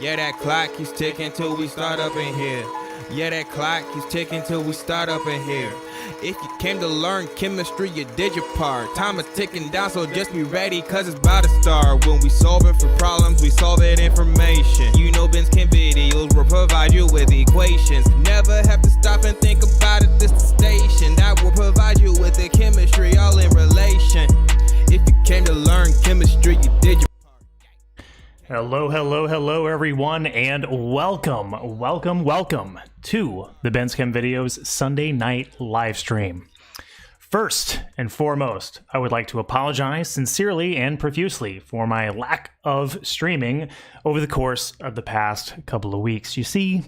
Yeah, that clock keeps ticking till we start up in here. Yeah, that clock keeps ticking till we start up in here. If you came to learn chemistry, you did your part. Time is ticking down, so just be ready, cause it's about to start. When we solving for problems, we solve it information. You know Ben's Chem videos will provide you with equations. Never have to stop and think about it, this the station that will provide you with the chemistry all in relation. If you came to learn chemistry, you did your Hello everyone, and welcome to the Ben's Chem Videos Sunday night live stream. First and foremost, I would like to apologize sincerely and profusely for my lack of streaming over the course of the past couple of weeks. You see,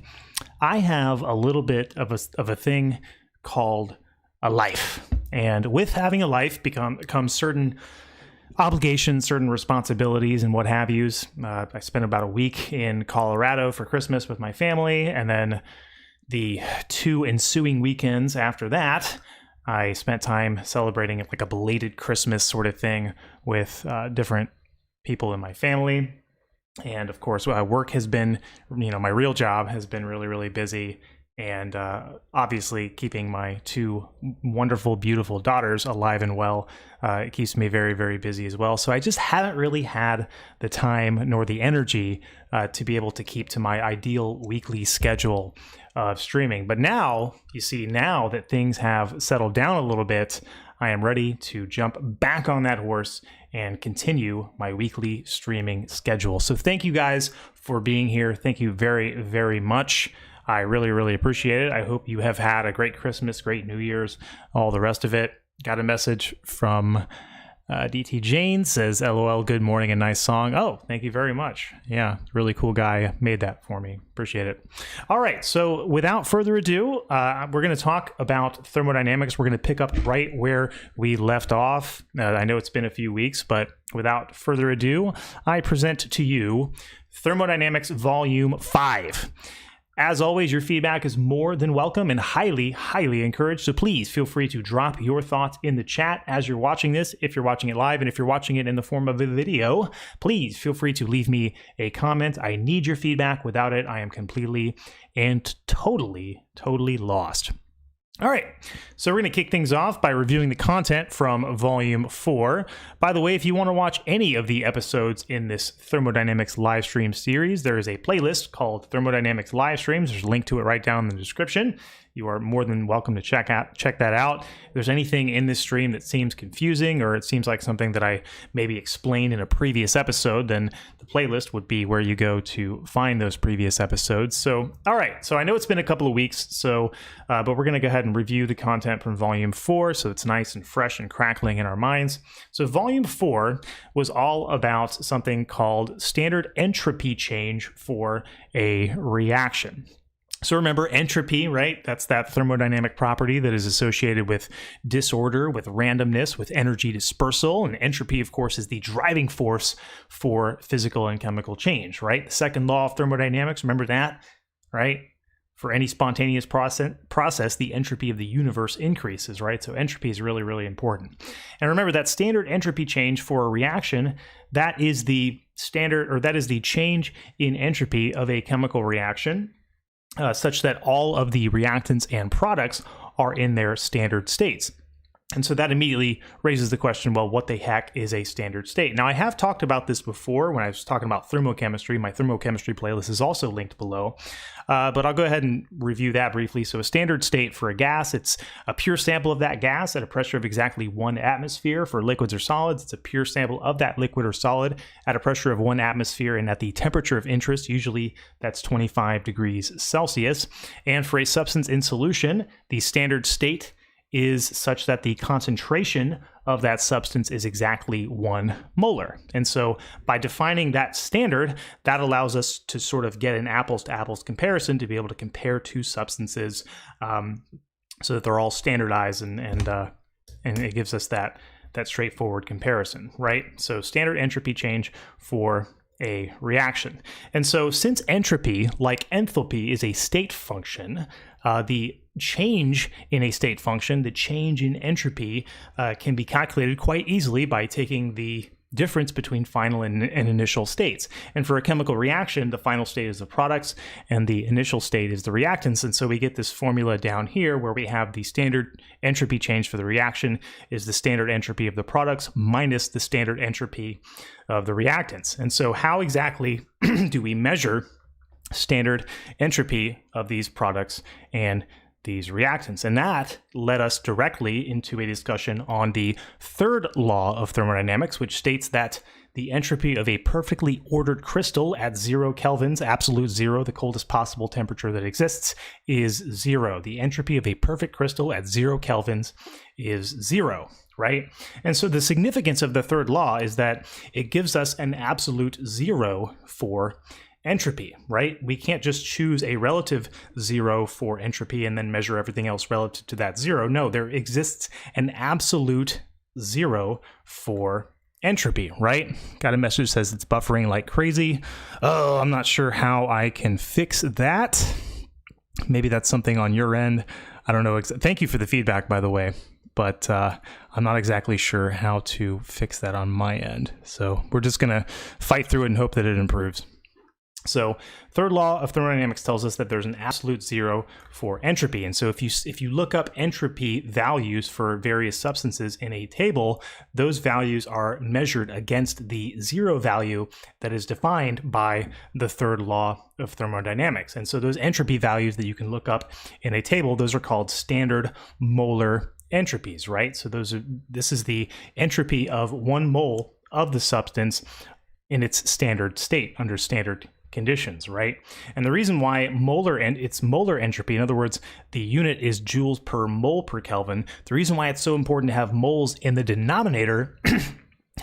I have a little bit of a thing called a life, and with having a life comes certain obligations, certain responsibilities, and what have yous. I spent about a week in Colorado for Christmas with my family, and then the 2 ensuing weekends after that, I spent time celebrating like a belated Christmas sort of thing with different people in my family. And of course, work has been, my real job has been really, really busy. And obviously keeping my 2 wonderful, beautiful daughters alive and well, it keeps me very, very busy as well. So I just haven't really had the time nor the energy to be able to keep to my ideal weekly schedule of streaming. But now, you see, now that things have settled down a little bit, I am ready to jump back on that horse and continue my weekly streaming schedule. So thank you guys for being here. Thank you very, very much. I really, really appreciate it. I hope you have had a great Christmas, great New Year's, all the rest of it. Got a message from DT Jane, says, LOL, good morning, a nice song. Oh, thank you very much. Yeah, really cool guy made that for me. Appreciate it. All right, so without further ado, we're going to talk about thermodynamics. We're going to pick up right where we left off. I know it's been a few weeks, but without further ado, I present to you Thermodynamics Volume 5. As always, your feedback is more than welcome and highly, highly encouraged. So please feel free to drop your thoughts in the chat as you're watching this, if you're watching it live, and if you're watching it in the form of a video, please feel free to leave me a comment. I need your feedback. Without it, I am completely and totally lost. All right, so we're going to kick things off by reviewing the content from Volume 4. By the way, if you want to watch any of the episodes in this Thermodynamics live stream series, there is a playlist called Thermodynamics Live Streams. There's a link to it right down in the description. You are more than welcome to check that out. If there's anything in this stream that seems confusing, or it seems like something that I maybe explained in a previous episode, then the playlist would be where you go to find those previous episodes. So, all right. So I know it's been a couple of weeks, but we're going to go ahead and review the content from Volume 4, so it's nice and fresh and crackling in our minds. So Volume 4 was all about something called standard entropy change for a reaction. So remember, entropy, right? That's that thermodynamic property that is associated with disorder, with randomness, with energy dispersal. And entropy, of course, is the driving force for physical and chemical change, right? The second law of thermodynamics, remember that, right? For any spontaneous process, the entropy of the universe increases, right? So entropy is really, really important. And remember that standard entropy change for a reaction, that is the standard, or that is the change in entropy of a chemical reaction, such that all of the reactants and products are in their standard states. And so that immediately raises the question, well, what the heck is a standard state? Now, I have talked about this before when I was talking about thermochemistry. My thermochemistry playlist is also linked below, but I'll go ahead and review that briefly. So a standard state for a gas, it's a pure sample of that gas at a pressure of exactly 1 atmosphere. For liquids or solids, it's a pure sample of that liquid or solid at a pressure of 1 atmosphere and at the temperature of interest, usually that's 25 degrees Celsius. And for a substance in solution, the standard state is such that the concentration of that substance is exactly 1 molar. And so by defining that standard, that allows us to sort of get an apples to apples comparison to be able to compare 2 substances so that they're all standardized and it gives us that straightforward comparison, right? So standard entropy change for a reaction. And so since entropy, like enthalpy, is a state function, the change in a state function, the change in entropy, can be calculated quite easily by taking the difference between final and initial states. And for a chemical reaction, the final state is the products and the initial state is the reactants. And so we get this formula down here where we have the standard entropy change for the reaction is the standard entropy of the products minus the standard entropy of the reactants. And so how exactly do we measure standard entropy of these products and these reactants? And that led us directly into a discussion on the third law of thermodynamics, which states that the entropy of a perfectly ordered crystal at 0 kelvins, absolute zero, the coldest possible temperature that exists, is 0. The entropy of a perfect crystal at 0 kelvins is 0, right? And so the significance of the third law is that it gives us an absolute 0 for entropy, right? We can't just choose a relative 0 for entropy and then measure everything else relative to that 0. No, there exists an absolute 0 for entropy, right? Got a message that says it's buffering like crazy. Oh, I'm not sure how I can fix that. Maybe that's something on your end. I don't know. Thank you for the feedback, by the way, but I'm not exactly sure how to fix that on my end. So we're just going to fight through it and hope that it improves. So third law of thermodynamics tells us that there's an absolute 0 for entropy. And so if you look up entropy values for various substances in a table, those values are measured against the 0 value that is defined by the third law of thermodynamics. And so those entropy values that you can look up in a table, those are called standard molar entropies, right? So this is the entropy of 1 mole of the substance in its standard state under standard conditions, right? And the reason why it's molar entropy, in other words, the unit is joules per mole per Kelvin, the reason why it's so important to have moles in the denominator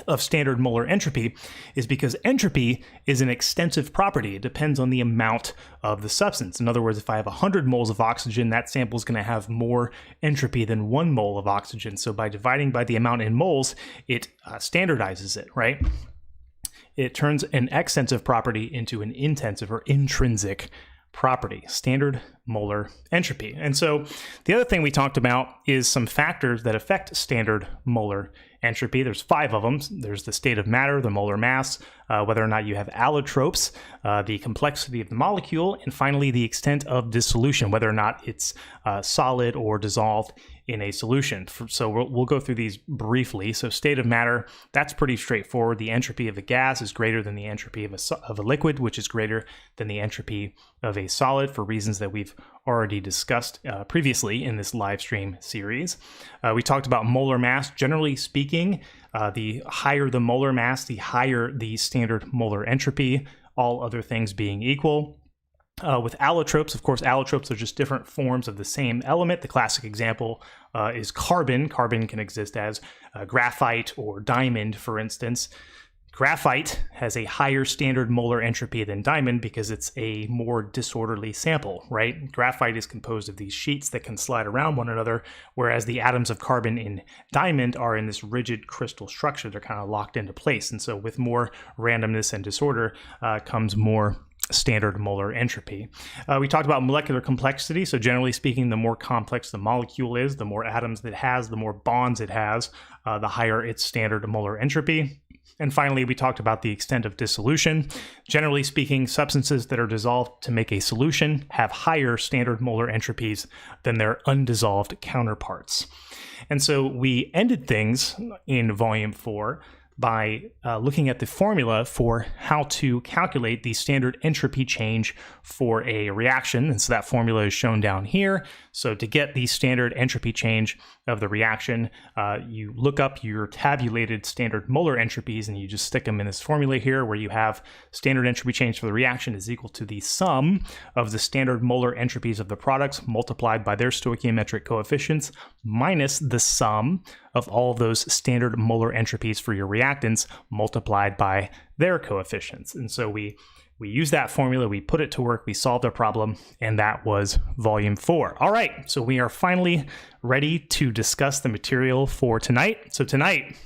of standard molar entropy is because entropy is an extensive property. It depends on the amount of the substance. In other words, if I have 100 moles of oxygen, that sample is going to have more entropy than 1 mole of oxygen. So by dividing by the amount in moles, it standardizes it, right? It turns an extensive property into an intensive or intrinsic property, standard molar entropy. And so the other thing we talked about is some factors that affect standard molar entropy. There's 5 of them. There's the state of matter, the molar mass, whether or not you have allotropes, the complexity of the molecule, and finally the extent of dissolution, whether or not it's solid or dissolved in a solution. So we'll go through these briefly. So state of matter, that's pretty straightforward. The entropy of a gas is greater than the entropy of a liquid, which is greater than the entropy of a solid for reasons that we've already discussed previously in this live stream series. We talked about molar mass. Generally speaking, the higher the molar mass, the higher the standard molar entropy, all other things being equal. With allotropes, of course, allotropes are just different forms of the same element. The classic example is carbon. Carbon can exist as graphite or diamond, for instance. Graphite has a higher standard molar entropy than diamond because it's a more disorderly sample, right? Graphite is composed of these sheets that can slide around one another, whereas the atoms of carbon in diamond are in this rigid crystal structure. They're kind of locked into place. And so with more randomness and disorder comes more standard molar entropy. We talked about molecular complexity. So generally speaking, the more complex the molecule is, the more atoms it has, the more bonds it has, the higher its standard molar entropy. And finally, we talked about the extent of dissolution. Generally speaking, substances that are dissolved to make a solution have higher standard molar entropies than their undissolved counterparts. And so we ended things in volume 4 by looking at the formula for how to calculate the standard entropy change for a reaction. And so that formula is shown down here. So to get the standard entropy change of the reaction, you look up your tabulated standard molar entropies and you just stick them in this formula here where you have standard entropy change for the reaction is equal to the sum of the standard molar entropies of the products multiplied by their stoichiometric coefficients minus the sum of all of those standard molar entropies for your reactants multiplied by their coefficients. And so we use that formula, we put it to work, we solved our problem, and that was volume 4. All right, so we are finally ready to discuss the material for tonight. So tonight,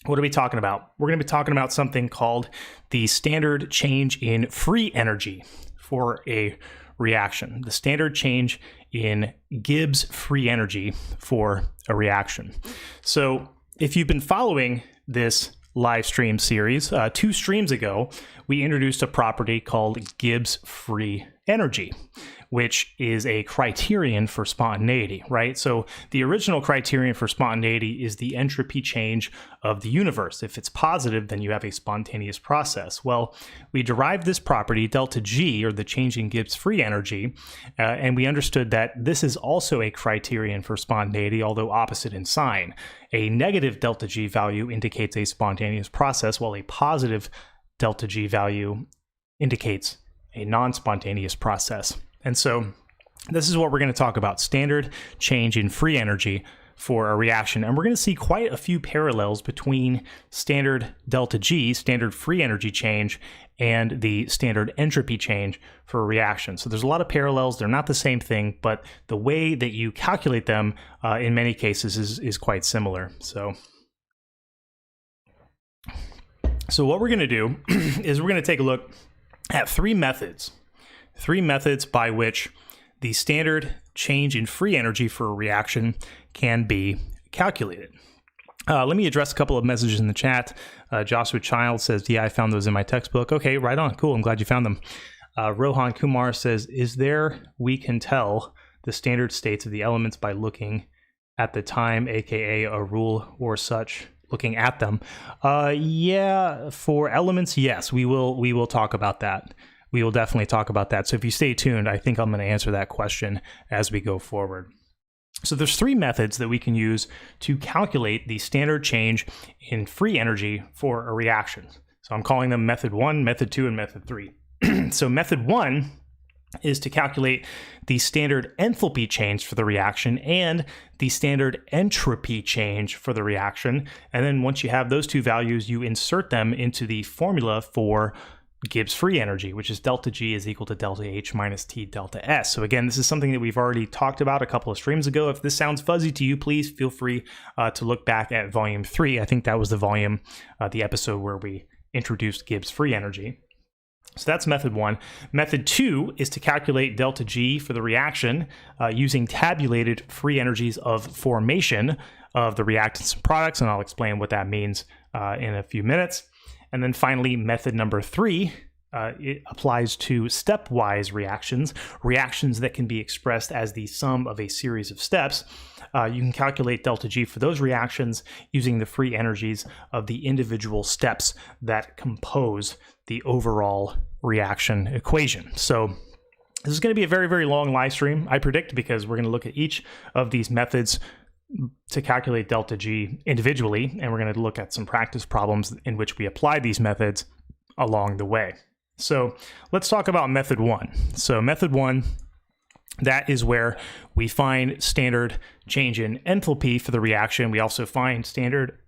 what are we talking about? We're going to be talking about something called the standard change in free energy for a reaction, the standard change in Gibbs free energy for a reaction. So if you've been following this live stream series, 2 streams ago, we introduced a property called Gibbs free energy, which is a criterion for spontaneity, right? So the original criterion for spontaneity is the entropy change of the universe. If it's positive, then you have a spontaneous process. Well, we derived this property, delta G, or the change in Gibbs free energy, and we understood that this is also a criterion for spontaneity, although opposite in sign. A negative delta G value indicates a spontaneous process, while a positive delta G value indicates a non-spontaneous process. And so this is what we're going to talk about, standard change in free energy for a reaction. And we're going to see quite a few parallels between standard delta G, standard free energy change, and the standard entropy change for a reaction. So there's a lot of parallels. They're not the same thing, but the way that you calculate them in many cases is quite similar. So what we're going to do is we're going to take a look at 3 methods by which the standard change in free energy for a reaction can be calculated. Let me address a couple of messages in the chat. Joshua Child says, yeah, I found those in my textbook. Okay, right on. Cool. I'm glad you found them. Rohan Kumar says, we can tell the standard states of the elements by looking at the time, aka a rule or such, looking at them. Yeah, for elements, yes, we will talk about that. We will definitely talk about that. So if you stay tuned, I think I'm going to answer that question as we go forward. So there's 3 methods that we can use to calculate the standard change in free energy for a reaction. So I'm calling them method 1, method 2, and method 3. So method 1 is to calculate the standard enthalpy change for the reaction and the standard entropy change for the reaction. And then once you have those 2 values, you insert them into the formula for Gibbs free energy, which is delta G is equal to delta H minus T delta S. So again, this is something that we've already talked about a couple of streams ago. If this sounds fuzzy to you, please feel free to look back at volume 3. I think that was the volume, the episode where we introduced Gibbs free energy. So that's method 1. Method 2 is to calculate delta G for the reaction using tabulated free energies of formation of the reactants and products, and I'll explain what that means in a few minutes. And then finally, method number 3, it applies to stepwise reactions that can be expressed as the sum of a series of steps. You can calculate delta G for those reactions using the free energies of the individual steps that compose the overall reaction equation. So this is going to be a very, very long live stream, I predict, because we're going to look at each of these methods to calculate delta G individually, and we're going to look at some practice problems in which we apply these methods along the way. So let's talk about method 1. So method 1, that is where we find standard change in enthalpy for the reaction. We also find standard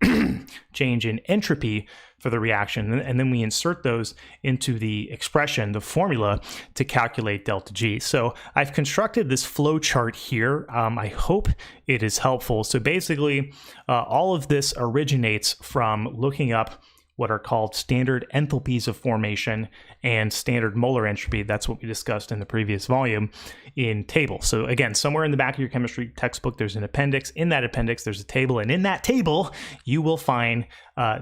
change in entropy for the reaction, and then we insert those into the expression, the formula, to calculate delta G. So I've constructed this flow chart here. I hope it is helpful. So basically, all of this originates from looking up what are called standard enthalpies of formation and standard molar entropy. That's what we discussed in the previous volume in tables. So again, somewhere in the back of your chemistry textbook, there's an appendix. In that appendix, there's a table. And in that table, you will find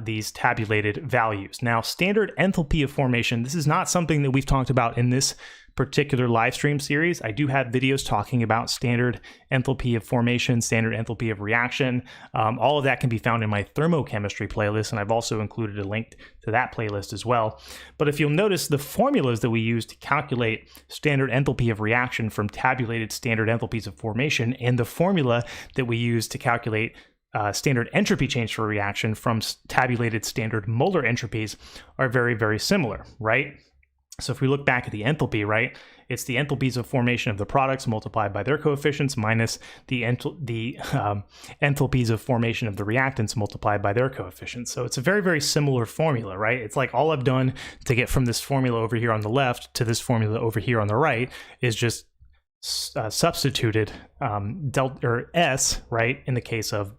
these tabulated values. Now, standard enthalpy of formation, this is not something that we've talked about in this particular live stream series. I do have videos talking about standard enthalpy of formation, standard enthalpy of reaction. All of that can be found in my thermochemistry playlist, and I've also included a link to that playlist as well. But if you'll notice, the formulas that we use to calculate standard enthalpy of reaction from tabulated standard enthalpies of formation, and the formula that we use to calculate standard entropy change for a reaction from tabulated standard molar entropies are very, very similar, right? So if we look back at the enthalpy, right, it's the enthalpies of formation of the products multiplied by their coefficients minus the enthalpies of formation of the reactants multiplied by their coefficients. So it's a very, very similar formula, right? It's like all I've done to get from this formula over here on the left to this formula over here on the right is just substituted delta or S, right, in the case of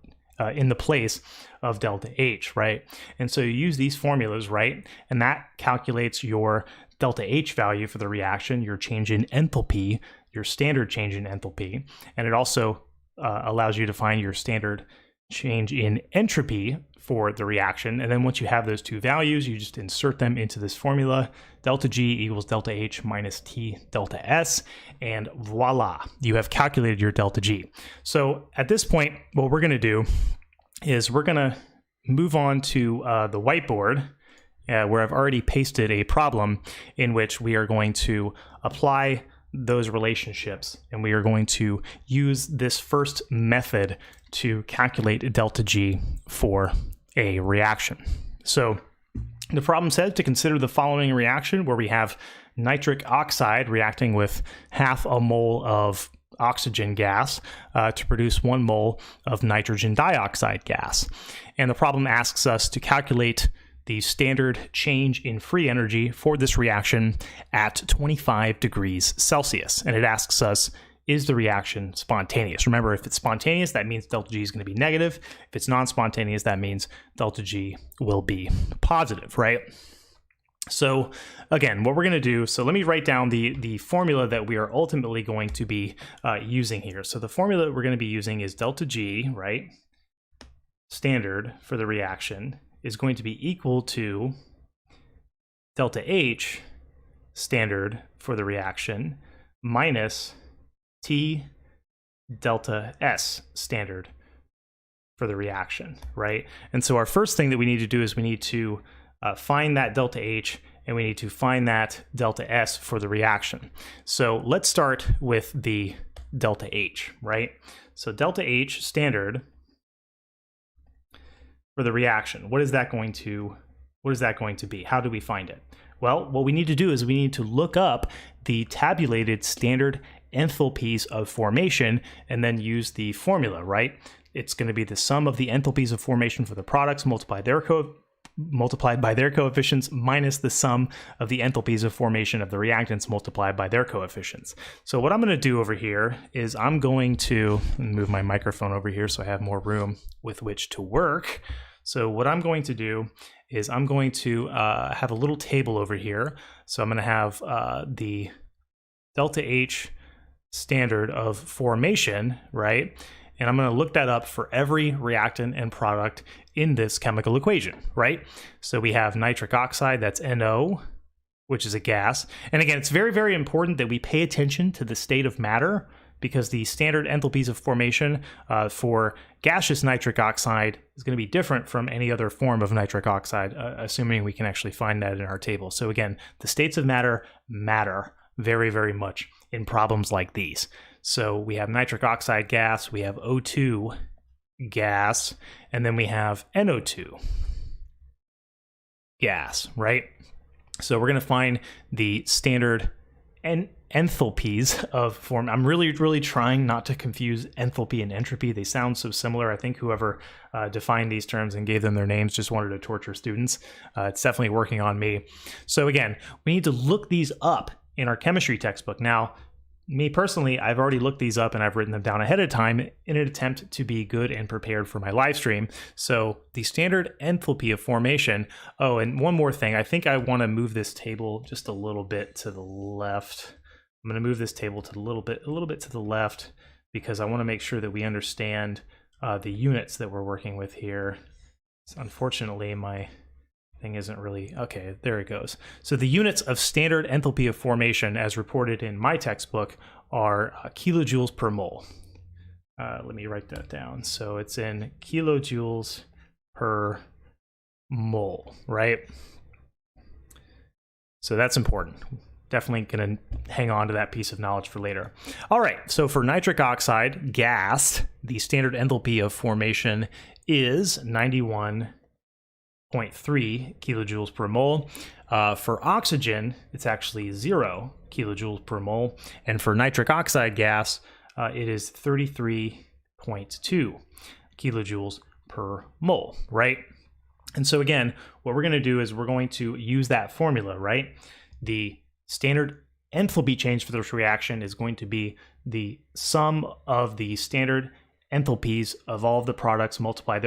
in the place of delta H, right? And so you use these formulas, right? And that calculates your delta H value for the reaction, your change in enthalpy, your standard change in enthalpy. And it also allows you to find your standard change in entropy for the reaction. And then once you have those two values, you just insert them into this formula, delta G equals delta H minus T delta S, and voila, you have calculated your delta G. So at this point, what we're gonna do is we're gonna move on to the whiteboard, where I've already pasted a problem in which we are going to apply those relationships, and we are going to use this first method to calculate delta G for a reaction. So the problem says to consider the following reaction where we have nitric oxide reacting with half a mole of oxygen gas to produce 1 mole of nitrogen dioxide gas. And the problem asks us to calculate the standard change in free energy for this reaction at 25 degrees Celsius. And it asks us, is the reaction spontaneous? Remember, if it's spontaneous, that means delta G is going to be negative. If it's non-spontaneous, that means delta G will be positive, right? So again, what we're going to do, so let me write down the formula that we are ultimately going to be using here. So the formula that we're going to be using is delta G, right? Standard for the reaction is going to be equal to delta H, standard for the reaction, minus T delta S, standard for the reaction, right? And so our first thing that we need to do is we need to find that delta H, and we need to find that delta S for the reaction. So let's start with the delta H, right? So delta H, standard for the reaction, what is that going to be? How do we find it? Well, what we need to do is we need to look up the tabulated standard enthalpies of formation and then use the formula, right? It's going to be the sum of the enthalpies of formation for the products multiplied by their coefficients minus the sum of the enthalpies of formation of the reactants multiplied by their coefficients. So what I'm going to do over here is I'm going to move my microphone over here so I have more room with which to work. So what I'm going to do is I'm going to have a little table over here. So I'm going to have the delta H standard of formation, right? And I'm going to look that up for every reactant and product in this chemical equation, right? So we have nitric oxide, that's NO, which is a gas. And again, it's very, very important that we pay attention to the state of matter, because the standard enthalpies of formation for gaseous nitric oxide is going to be different from any other form of nitric oxide, assuming we can actually find that in our table. So again, the states of matter matter very, very much in problems like these. So we have nitric oxide gas, we have O2 gas, and then we have NO2 gas, right? So we're going to find the standard enthalpies of form. I'm really, really trying not to confuse enthalpy and entropy. They sound so similar. I think whoever defined these terms and gave them their names just wanted to torture students. It's definitely working on me. So again, we need to look these up in our chemistry textbook. Now, me personally, I've already looked these up and I've written them down ahead of time in an attempt to be good and prepared for my live stream. So the standard enthalpy of formation. Oh, and one more thing. I think I want to move this table just a little bit to the left. I'm going to move this table to a little bit to the left, because I want to make sure that we understand the units that we're working with here. So unfortunately, my thing isn't really, okay, there it goes. So the units of standard enthalpy of formation as reported in my textbook are kilojoules per mole. Let me write that down. So it's in kilojoules per mole, right? So that's important. Definitely going to hang on to that piece of knowledge for later. All right, so for nitric oxide gas, the standard enthalpy of formation is 91.3 kilojoules per mole. For oxygen, it's actually 0 kilojoules per mole. And for nitric oxide gas, it is 33.2 kilojoules per mole, right? And so again, what we're going to do is we're going to use that formula, right? The standard enthalpy change for this reaction is going to be the sum of the standard enthalpies of all of the products multiplied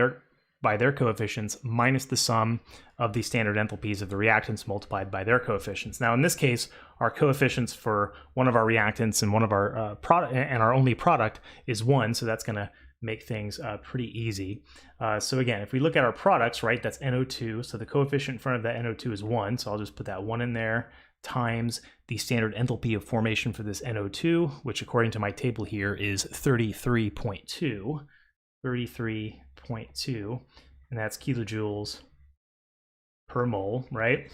by their coefficients minus the sum of the standard enthalpies of the reactants multiplied by their coefficients. Now, in this case, our coefficients for one of our reactants and one of our product and our only product is 1, so that's going to make things pretty easy. So again, if we look at our products, right, that's NO2. So the coefficient in front of that NO2 is 1. So I'll just put that 1 in there, times the standard enthalpy of formation for this NO2, which according to my table here is 33.2. 33.2, and that's kilojoules per mole, right?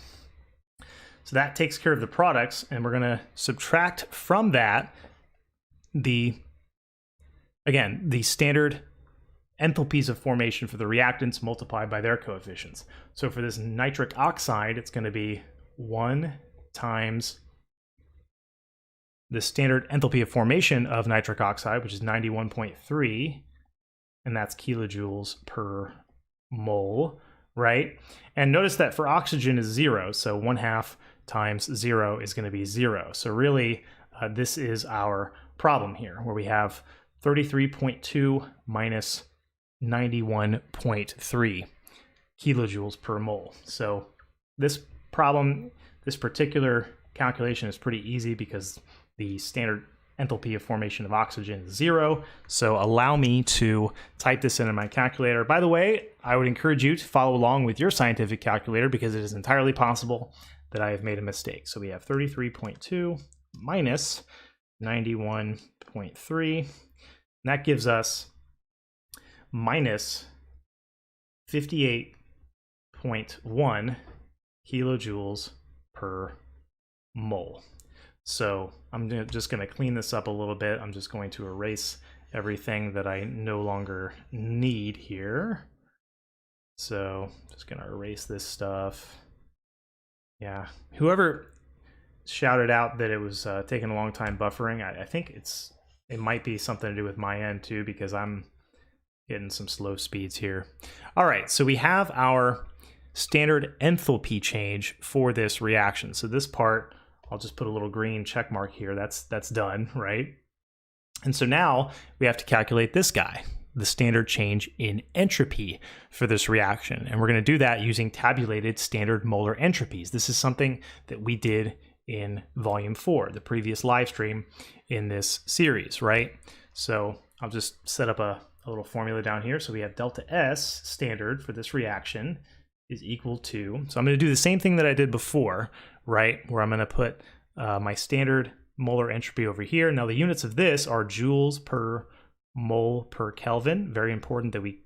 So that takes care of the products, and we're going to subtract from that the standard enthalpies of formation for the reactants multiplied by their coefficients. So for this nitric oxide, it's going to be 1 times the standard enthalpy of formation of nitric oxide, which is 91.3, and that's kilojoules per mole, right? And notice that for oxygen is 0, so 1/2 times 0 is going to be 0. So really, this is our problem here, where we have 33.2 minus 91.3 kilojoules per mole. So this problem, this particular calculation is pretty easy because the standard enthalpy of formation of oxygen is 0. So allow me to type this into my calculator. By the way, I would encourage you to follow along with your scientific calculator because it is entirely possible that I have made a mistake. So we have 33.2 minus 91.3, and that gives us minus 58.1 kilojoules per mole. So I'm just going to clean this up a little bit. I'm just going to erase everything that I no longer need here. So just going to erase this stuff. Yeah, whoever shouted out that it was taking a long time buffering, I think it might be something to do with my end too, because I'm getting some slow speeds here. All right, so we have our standard enthalpy change for this reaction. So this part, I'll just put a little green check mark here. That's done, right? And so now we have to calculate this guy, the standard change in entropy for this reaction. And we're going to do that using tabulated standard molar entropies. This is something that we did in volume 4, the previous live stream in this series, right? So I'll just set up a little formula down here. So we have delta S standard for this reaction is equal to, so I'm going to do the same thing that I did before, right? Where I'm going to put my standard molar entropy over here. Now the units of this are joules per mole per Kelvin. Very important that we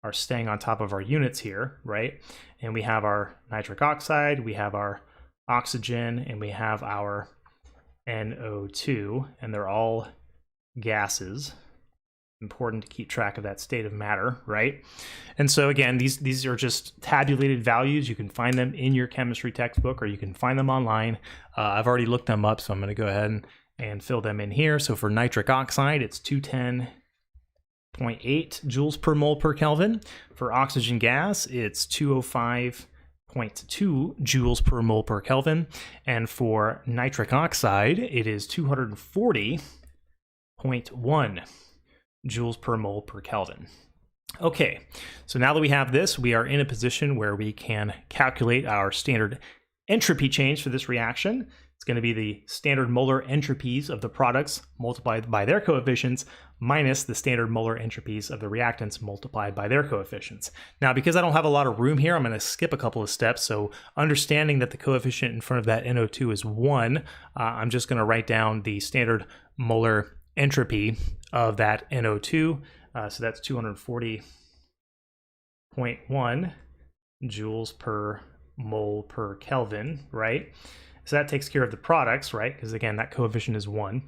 are staying on top of our units here, right? And we have our nitric oxide, we have our oxygen, and we have our NO2, and they're all gases. Important to keep track of that state of matter, right? And so again, these are just tabulated values. You can find them in your chemistry textbook, or you can find them online. I've already looked them up, so I'm going to go ahead and fill them in here. So for nitric oxide, it's 210.8 joules per mole per Kelvin. For oxygen gas, it's 205.2 joules per mole per Kelvin. And for nitric oxide, it is 240.1 joules per mole per Kelvin. Okay, so now that we have this, we are in a position where we can calculate our standard entropy change for this reaction. It's going to be the standard molar entropies of the products multiplied by their coefficients minus the standard molar entropies of the reactants multiplied by their coefficients. Now, because I don't have a lot of room here, I'm going to skip a couple of steps. So understanding that the coefficient in front of that NO2 is 1, I'm just going to write down the standard molar entropy of that NO2. So that's 240.1 joules per mole per Kelvin, right? So that takes care of the products, right? Because again, that coefficient is 1.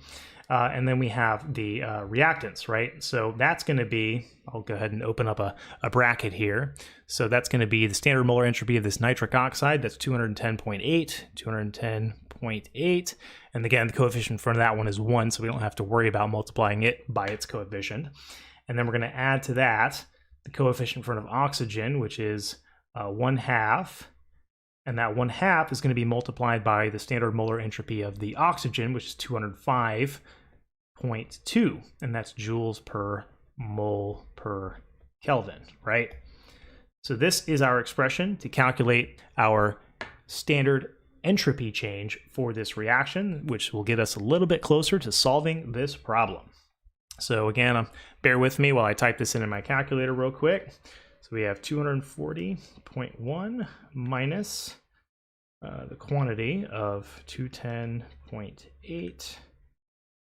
And then we have the reactants, right? So that's going to be, I'll go ahead and open up a bracket here. So that's going to be the standard molar entropy of this nitric oxide. That's 210.8. And again, the coefficient in front of that one is 1, so we don't have to worry about multiplying it by its coefficient. And then we're going to add to that the coefficient in front of oxygen, which is 1/2. And that 1/2 is going to be multiplied by the standard molar entropy of the oxygen, which is 205.2. And that's joules per mole per Kelvin, right? So this is our expression to calculate our standard entropy change for this reaction, which will get us a little bit closer to solving this problem. So again, bear with me while I type this in my calculator real quick. So we have 240.1 minus the quantity of 210.8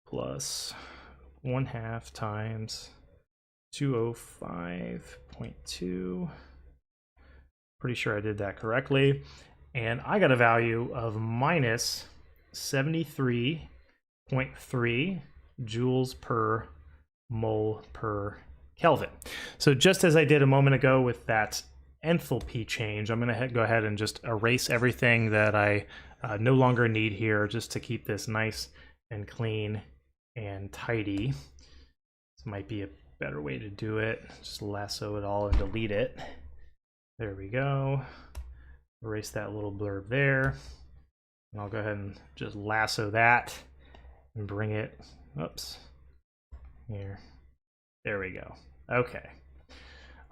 plus 1/2 times 205.2. Pretty sure I did that correctly. And I got a value of minus 73.3 joules per mole per Kelvin. So just as I did a moment ago with that enthalpy change, I'm going to go ahead and just erase everything that I no longer need here, just to keep this nice and clean and tidy. This might be a better way to do it. Just lasso it all and delete it. There we go. Erase that little blurb there. And I'll go ahead and just lasso that and bring it, oops, here. There we go. Okay.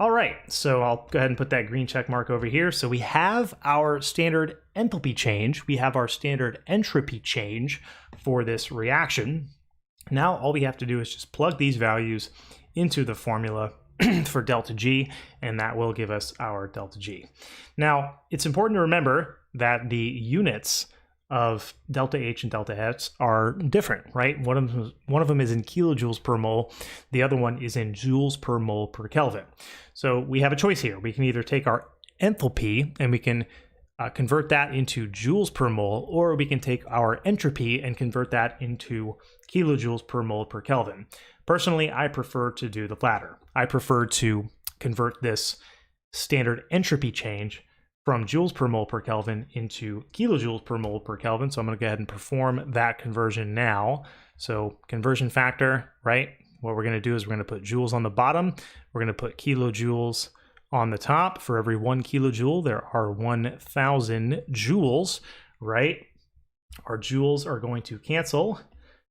All right, so I'll go ahead and put that green check mark over here. So we have our standard enthalpy change. We have our standard entropy change for this reaction. Now all we have to do is just plug these values into the formula for delta G, and that will give us our delta G. Now, it's important to remember that the units of delta H and delta S are different, right? One of them is in kilojoules per mole. The other one is in joules per mole per Kelvin. So we have a choice here. We can either take our enthalpy and we can convert that into joules per mole, or we can take our entropy and convert that into kilojoules per mole per Kelvin. Personally, I prefer to do the latter. I prefer to convert this standard entropy change from joules per mole per Kelvin into kilojoules per mole per Kelvin. So I'm going to go ahead and perform that conversion now. So conversion factor, right? What we're going to do is we're going to put joules on the bottom. We're going to put kilojoules on the top. For every 1 kilojoule, there are 1,000 joules, right? Our joules are going to cancel.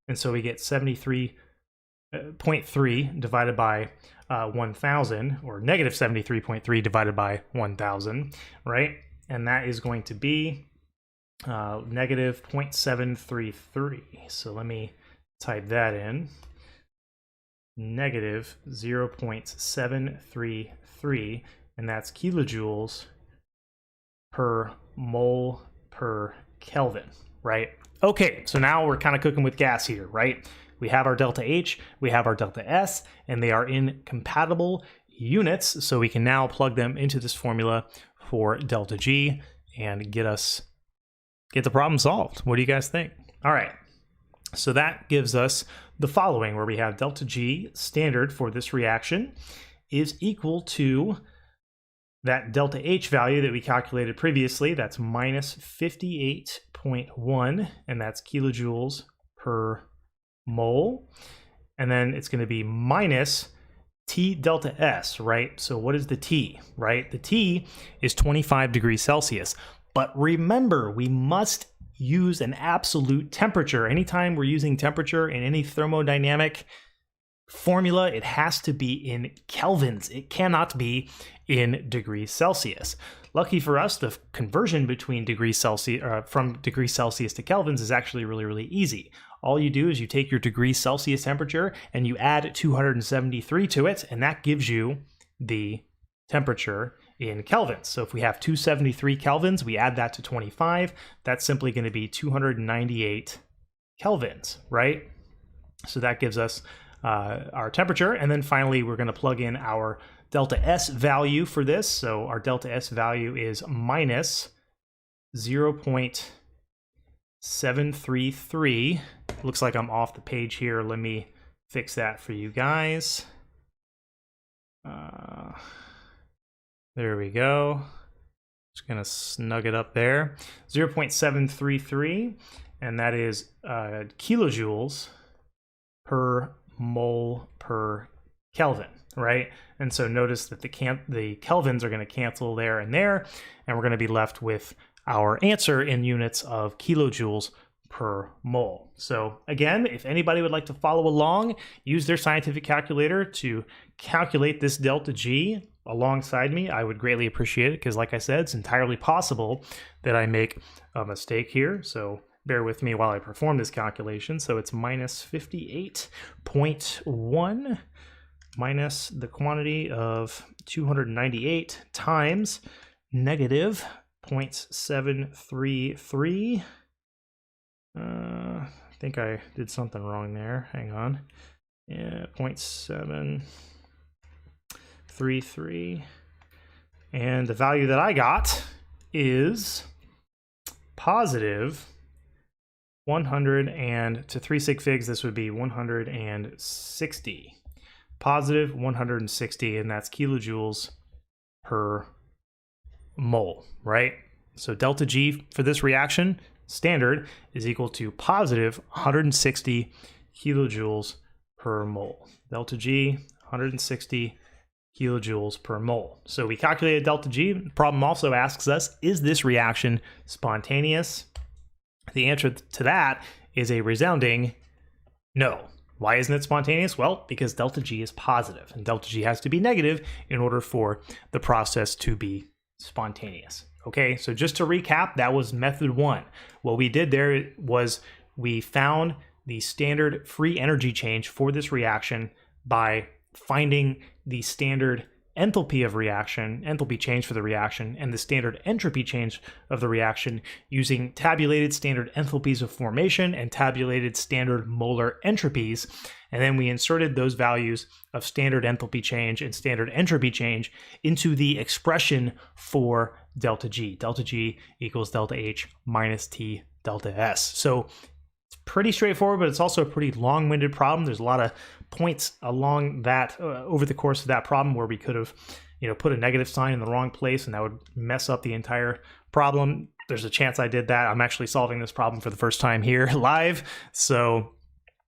And so we get 73.3 divided by 1,000, or negative 73.3 divided by 1,000, right? And that is going to be negative 0.733. So let me type that in. Negative 0.733, and that's kilojoules per mole per Kelvin, right? Okay, so now we're kind of cooking with gas here, right? We have our delta H, we have our delta S, and they are in compatible units, so we can now plug them into this formula for delta G and get the problem solved. What do you guys think? All right, so that gives us the following, where we have delta G standard for this reaction is equal to that delta H value that we calculated previously. That's minus 58.1, and that's kilojoules per mole. And then it's going to be minus T delta S, right? So what is the T, right? The T is 25 degrees Celsius. But remember, we must use an absolute temperature. Anytime we're using temperature in any thermodynamic formula, it has to be in kelvins. It cannot be in degrees Celsius. Lucky for us, the conversion between degrees Celsius from degrees Celsius to kelvins is actually really, really easy. All you do is you take your degrees Celsius temperature and you add 273 to it, and that gives you the temperature in kelvins. So if we have 273 kelvins, we add that to 25, that's simply going to be 298 kelvins, right? So that gives us our temperature. And then finally, we're going to plug in our delta S value for this. So our delta S value is minus 0.733. Looks like I'm off the page here. Let me fix that for you guys. There we go. Just gonna snug it up there. 0.733, and that is kilojoules per mole per Kelvin, right? And so notice that the kelvins are going to cancel there, and we're going to be left with our answer in units of kilojoules per mole. So again, if anybody would like to follow along, use their scientific calculator to calculate this delta G alongside me, I would greatly appreciate it, because like I said, it's entirely possible that I make a mistake here. So bear with me while I perform this calculation. So it's minus 58.1 minus the quantity of 298 times negative 0.733. I think I did something wrong there. Hang on. Yeah, 0.733. And the value that I got is positive 100, and to 3 sig figs, this would be 160. Positive 160, and that's kilojoules per mole, right? So delta G for this reaction, standard, is equal to positive 160 kilojoules per mole. Delta G, 160 kilojoules per mole. So we calculated delta G. The problem also asks us, is this reaction spontaneous? The answer to that is a resounding no. Why isn't it spontaneous? Well, because delta G is positive, and delta G has to be negative in order for the process to be spontaneous. Okay, so just to recap, that was method one. What we did there was we found the standard free energy change for this reaction by finding the standard enthalpy of reaction, enthalpy change for the reaction, and the standard entropy change of the reaction using tabulated standard enthalpies of formation and tabulated standard molar entropies. And then we inserted those values of standard enthalpy change and standard entropy change into the expression for delta G. Delta G equals delta H minus T delta S. So it's pretty straightforward, but it's also a pretty long-winded problem. There's a lot of points along that over the course of that problem where we could have, put a negative sign in the wrong place, and that would mess up the entire problem. There's a chance I did that. I'm actually solving this problem for the first time here live. So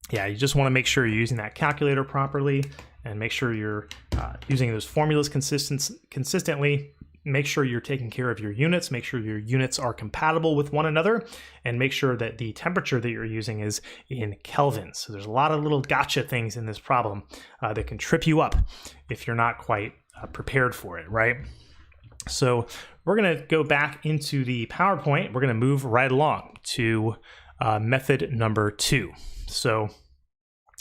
yeah, you just want to make sure you're using that calculator properly and make sure you're using those formulas consistently. Make sure you're taking care of your units, make sure your units are compatible with one another, and make sure that the temperature that you're using is in kelvins. So there's a lot of little gotcha things in this problem that can trip you up if you're not quite prepared for it, right? So we're going to go back into the PowerPoint. We're going to move right along to method number 2. So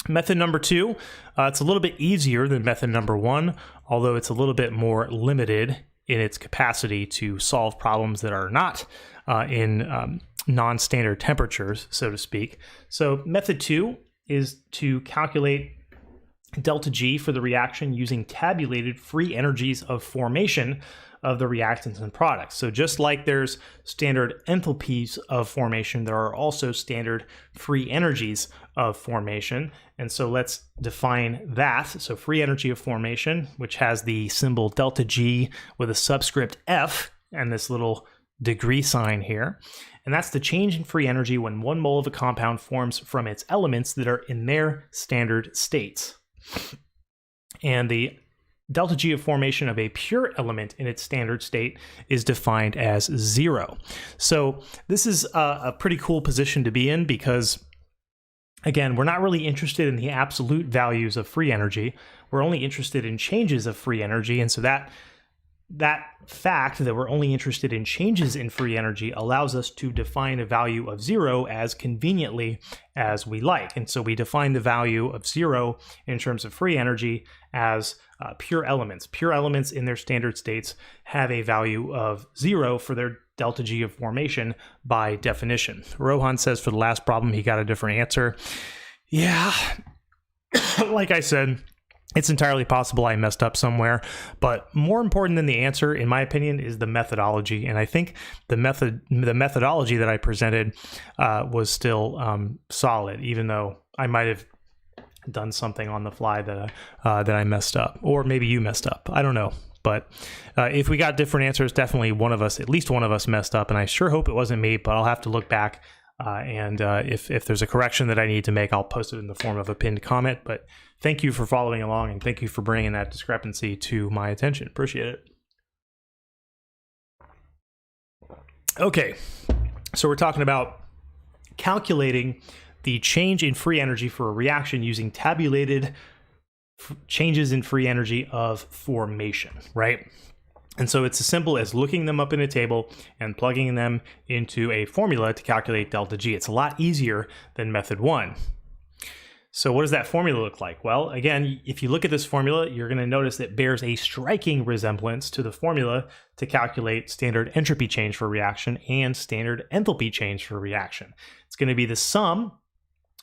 method number 2, it's a little bit easier than method number 1, although it's a little bit more limited in its capacity to solve problems that are not in non-standard temperatures, so to speak. So method 2 is to calculate delta G for the reaction using tabulated free energies of formation of the reactants and products. So just like there's standard enthalpies of formation, there are also standard free energies of formation. And so let's define that. So free energy of formation, which has the symbol delta G with a subscript F and this little degree sign here. And that's the change in free energy when 1 mole of a compound forms from its elements that are in their standard states. And the delta G of formation of a pure element in its standard state is defined as 0. So this is a pretty cool position to be in because, again, we're not really interested in the absolute values of free energy. We're only interested in changes of free energy. And so that fact that we're only interested in changes in free energy allows us to define a value of 0 as conveniently as we like. And so we define the value of 0 in terms of free energy as pure elements. Pure elements in their standard states have a value of 0 for their delta G of formation by definition. Rohan says for the last problem, he got a different answer. Yeah, like I said, it's entirely possible I messed up somewhere, but more important than the answer, in my opinion, is the methodology. And I think the methodology that I presented was still solid, even though I might have done something on the fly that I messed up, or maybe you messed up. I don't know. But if we got different answers, definitely at least one of us messed up, and I sure hope it wasn't me, but I'll have to look back. And if there's a correction that I need to make, I'll post it in the form of a pinned comment. But thank you for following along, and thank you for bringing that discrepancy to my attention. Appreciate it. Okay, so we're talking about calculating the change in free energy for a reaction using tabulated changes in free energy of formation, right? And so it's as simple as looking them up in a table and plugging them into a formula to calculate delta G. It's a lot easier than method 1. So what does that formula look like? Well, again, if you look at this formula, you're going to notice it bears a striking resemblance to the formula to calculate standard entropy change for a reaction and standard enthalpy change for a reaction. It's going to be the sum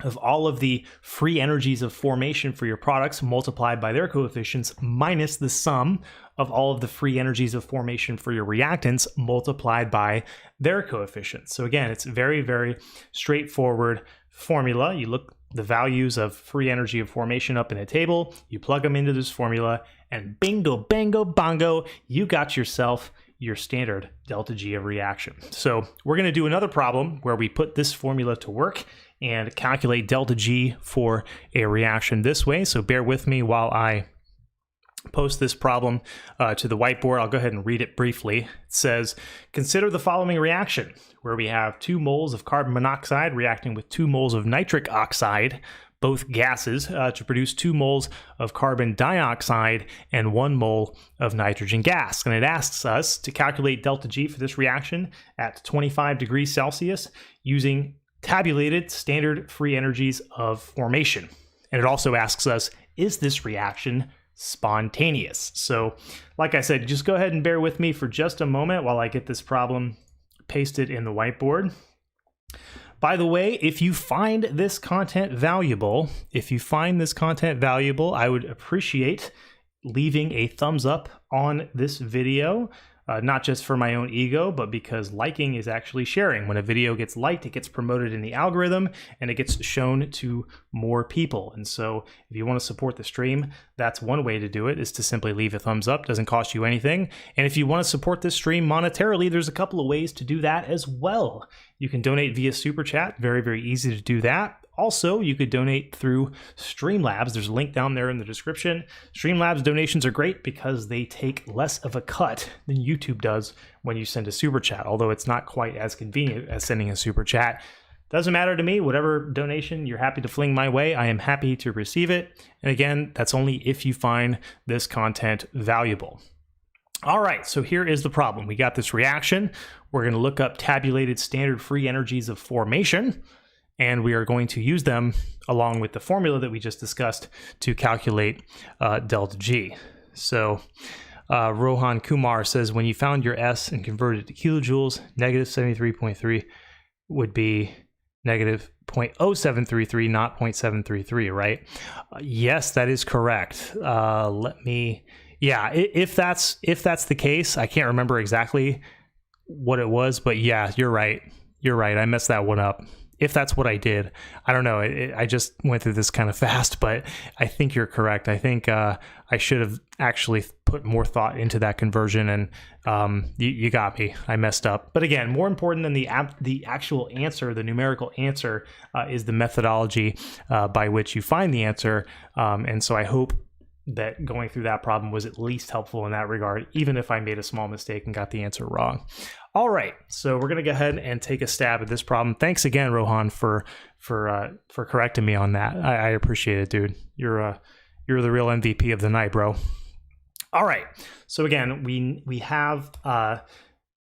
of all of the free energies of formation for your products multiplied by their coefficients minus the sum of all of the free energies of formation for your reactants multiplied by their coefficients. So again, it's very, very straightforward formula. You look the values of free energy of formation up in a table, you plug them into this formula, and bingo, bango, bongo, you got yourself your standard delta G of reaction. So we're going to do another problem where we put this formula to work and calculate delta G for a reaction this way. So bear with me while I post this problem to the whiteboard. I'll go ahead and read it briefly. It says, consider the following reaction where we have 2 moles of carbon monoxide reacting with 2 moles of nitric oxide, both gases, to produce 2 moles of carbon dioxide and 1 mole of nitrogen gas. And it asks us to calculate delta G for this reaction at 25 degrees Celsius using tabulated standard free energies of formation. And it also asks us, is this reaction spontaneous? So like I said, just go ahead and bear with me for just a moment while I get this problem pasted in the whiteboard. By the way, if you find this content valuable, I would appreciate leaving a thumbs up on this video. Not just for my own ego, but because liking is actually sharing. When a video gets liked, it gets promoted in the algorithm and it gets shown to more people. And so if you want to support the stream, that's one way to do it, is to simply leave a thumbs up. Doesn't cost you anything. And if you want to support this stream monetarily, there's a couple of ways to do that as well. You can donate via Super Chat. Very, very easy to do that. Also, you could donate through Streamlabs. There's a link down there in the description. Streamlabs donations are great because they take less of a cut than YouTube does when you send a Super Chat, although it's not quite as convenient as sending a Super Chat. Doesn't matter to me. Whatever donation you're happy to fling my way, I am happy to receive it. And again, that's only if you find this content valuable. All right, so here is the problem. We got this reaction. We're going to look up tabulated standard free energies of formation, and we are going to use them along with the formula that we just discussed to calculate delta G. So Rohan Kumar says, when you found your S and converted it to kilojoules, negative 73.3 would be negative 0.0733, not 0.733, right? Yes, that is correct. If that's the case, I can't remember exactly what it was, but yeah, you're right. I messed that one up. If that's what I did, I don't know. I just went through this kind of fast, but I think you're correct. I think I should have actually put more thought into that conversion, and you got me. I messed up. But again, more important than the actual answer, the numerical answer, is the methodology by which you find the answer. And so I hope that going through that problem was at least helpful in that regard, even if I made a small mistake and got the answer wrong. All right, so we're gonna go ahead and take a stab at this problem. Thanks again, Rohan, for correcting me on that. I appreciate it, dude. You're the real MVP of the night, bro. All right, so again, we have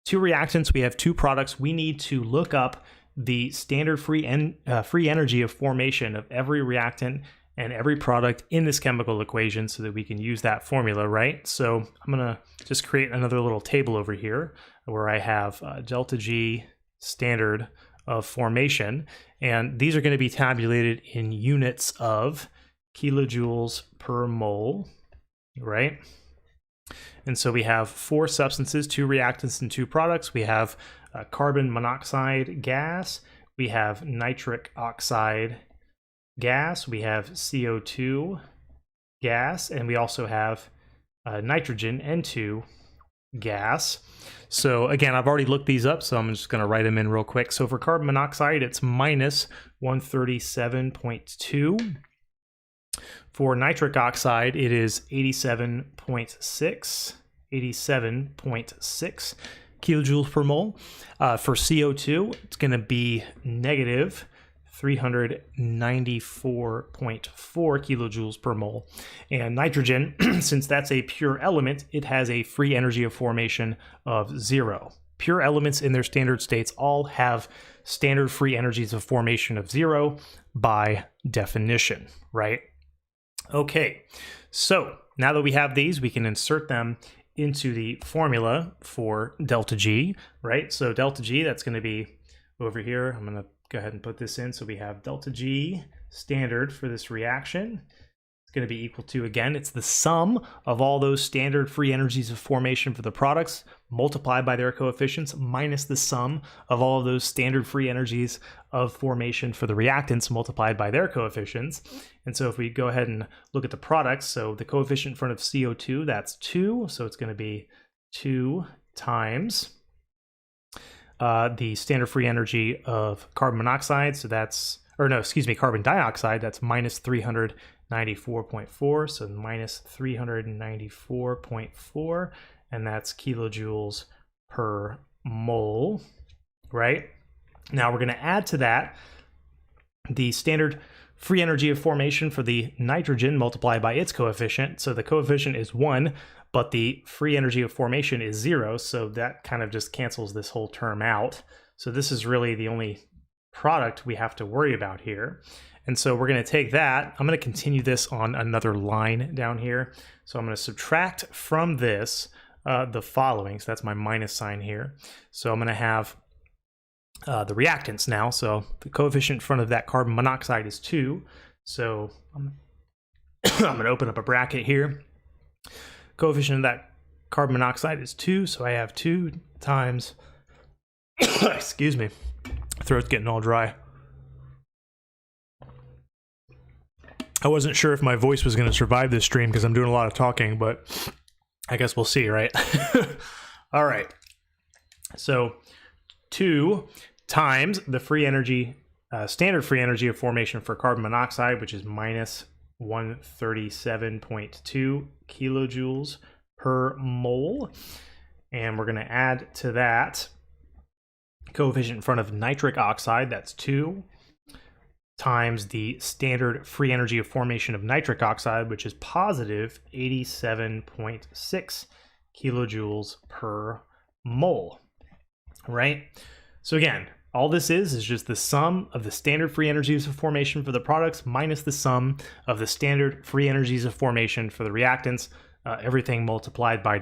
2 reactants. We have 2 products. We need to look up the standard free energy of formation of every reactant and every product in this chemical equation so that we can use that formula, right? So I'm gonna just create another little table over here where I have delta G standard of formation, and these are gonna be tabulated in units of kilojoules per mole, right? And so we have 4 substances, 2 reactants and 2 products. We have carbon monoxide gas, we have nitric oxide gas, we have CO2 gas, and we also have nitrogen N2 gas. So again, I've already looked these up, so I'm just going to write them in real quick. So for carbon monoxide, it's minus 137.2. For nitric oxide, it is 87.6 kilojoules per mole. For CO2, it's going to be negative 394.4 kilojoules per mole. And nitrogen, since that's a pure element, it has a free energy of formation of 0. Pure elements in their standard states all have standard free energies of formation of 0 by definition, right? Okay, so now that we have these, we can insert them into the formula for delta G, right? So delta G, that's going to be over here. I'm going to go ahead and put this in. So we have delta G standard for this reaction. It's going to be equal to, again, it's the sum of all those standard free energies of formation for the products multiplied by their coefficients minus the sum of all of those standard free energies of formation for the reactants multiplied by their coefficients. And so if we go ahead and look at the products, so the coefficient in front of CO2, that's 2. So it's going to be 2 times the standard free energy of carbon monoxide. So that's, or no, excuse me, carbon dioxide, that's minus 394.4. So minus 394.4, and that's kilojoules per mole, right? Now we're going to add to that the standard free energy of formation for the nitrogen multiplied by its coefficient. So the coefficient is 1, but the free energy of formation is 0. So that kind of just cancels this whole term out. So this is really the only product we have to worry about here. And so we're going to take that. I'm going to continue this on another line down here. So I'm going to subtract from this the following. So that's my minus sign here. So I'm going to have the reactants now. So the coefficient in front of that carbon monoxide is 2. So I'm going to open up a bracket here. Coefficient of that carbon monoxide is 2. So I have 2 times, excuse me, throat's getting all dry. I wasn't sure if my voice was going to survive this stream because I'm doing a lot of talking, but I guess we'll see, right? All right. So 2 times the free energy, standard free energy of formation for carbon monoxide, which is minus 137.2 kilojoules per mole. And we're going to add to that coefficient in front of nitric oxide, that's 2, times the standard free energy of formation of nitric oxide, which is positive 87.6 kilojoules per mole, right? So again, all this is just the sum of the standard free energies of formation for the products minus the sum of the standard free energies of formation for the reactants, everything multiplied by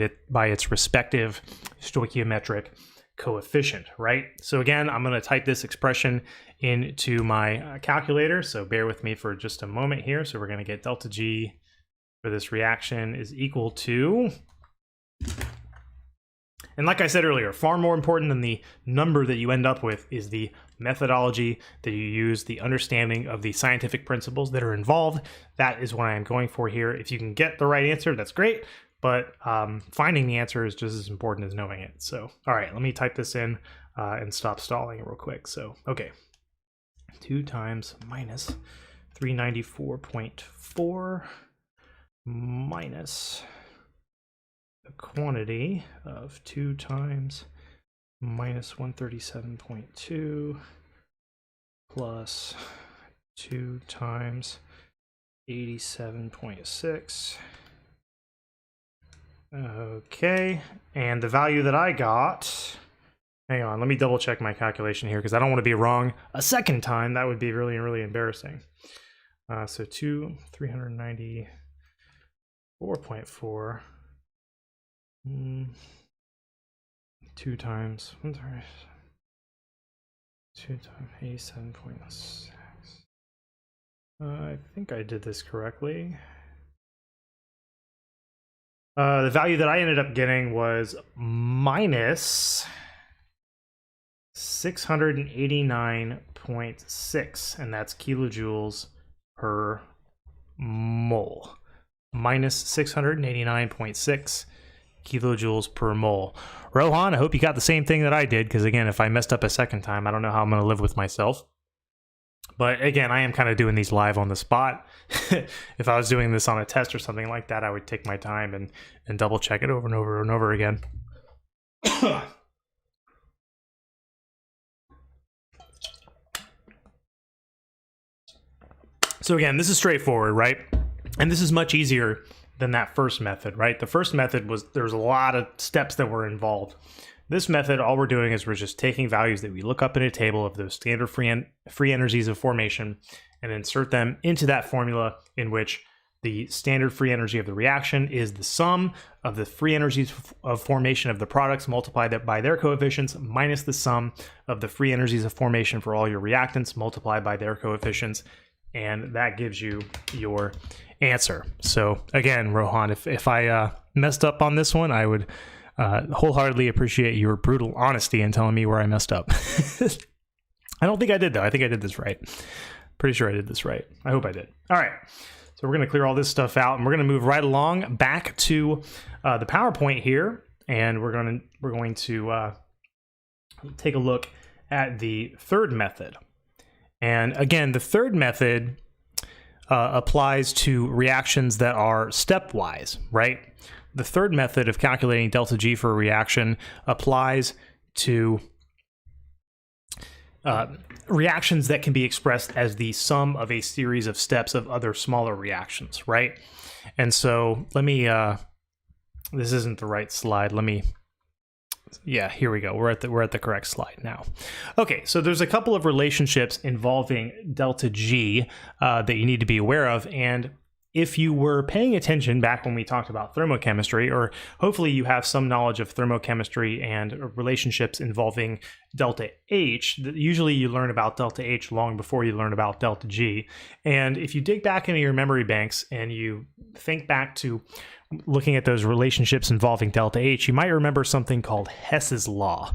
its respective stoichiometric coefficient, right? So again, I'm going to type this expression into my calculator, so bear with me for just a moment here. So we're going to get delta G for this reaction is equal to, and like I said earlier, far more important than the number that you end up with is the methodology that you use, the understanding of the scientific principles that are involved. That is what I am going for here. If you can get the right answer, that's great. But finding the answer is just as important as knowing it. So, all right, let me type this in and stop stalling real quick. So, okay, 2 times minus 394.4 minus the quantity of 2 times minus 137.2 plus 2 times 87.6. Okay, and the value that I got, hang on, let me double check my calculation here because I don't want to be wrong a second time. That would be really, really embarrassing. So 394.4, 2 times, I'm sorry, 2 times 87.6. I think I did this correctly. The value that I ended up getting was minus 689.6, and that's kilojoules per mole. Minus 689.6 kilojoules per mole. Rohan, I hope you got the same thing that I did, because again, if I messed up a second time, I don't know how I'm going to live with myself. But again, I am kind of doing these live on the spot. If I was doing this on a test or something like that, I would take my time and double check it over and over and over again. So again, this is straightforward, right? And this is much easier than that first method, right? The first method was, there's a lot of steps that were involved. This method, all we're doing is we're just taking values that we look up in a table of those standard free energies of formation and insert them into that formula in which the standard free energy of the reaction is the sum of the free energies of formation of the products multiplied by their coefficients minus the sum of the free energies of formation for all your reactants multiplied by their coefficients. And that gives you your answer. So again, Rohan, if I messed up on this one, I would wholeheartedly appreciate your brutal honesty in telling me where I messed up. I don't think I did, though. I think I did this right. Pretty sure I did this right. I hope I did. All right. So we're going to clear all this stuff out, and we're going to move right along back to the PowerPoint here, and we're going to take a look at the third method. And again, the third method applies to reactions that are stepwise, right? The third method of calculating delta G for a reaction applies to reactions that can be expressed as the sum of a series of steps of other smaller reactions, right? And so let me, this isn't the right slide. Yeah, here we go. We're at the correct slide now. Okay, so there's a couple of relationships involving delta G that you need to be aware of, and if you were paying attention back when we talked about thermochemistry, or hopefully you have some knowledge of thermochemistry and relationships involving delta H, usually you learn about delta H long before you learn about delta G. And if you dig back into your memory banks and you think back to looking at those relationships involving delta H, you might remember something called Hess's law,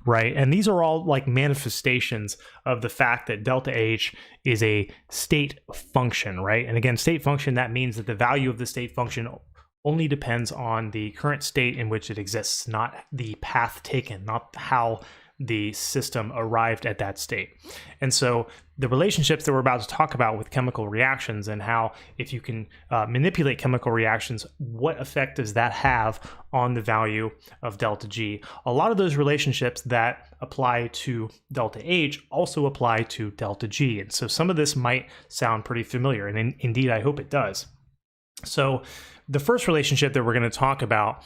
right? And these are all like manifestations of the fact that delta H is a state function, right? And again, state function, that means that the value of the state function only depends on the current state in which it exists, not the path taken, not how the system arrived at that state. And so the relationships that we're about to talk about with chemical reactions and how if you can manipulate chemical reactions, what effect does that have on the value of delta G? A lot of those relationships that apply to delta H also apply to delta G. And so some of this might sound pretty familiar, and indeed I hope it does. So the first relationship that we're going to talk about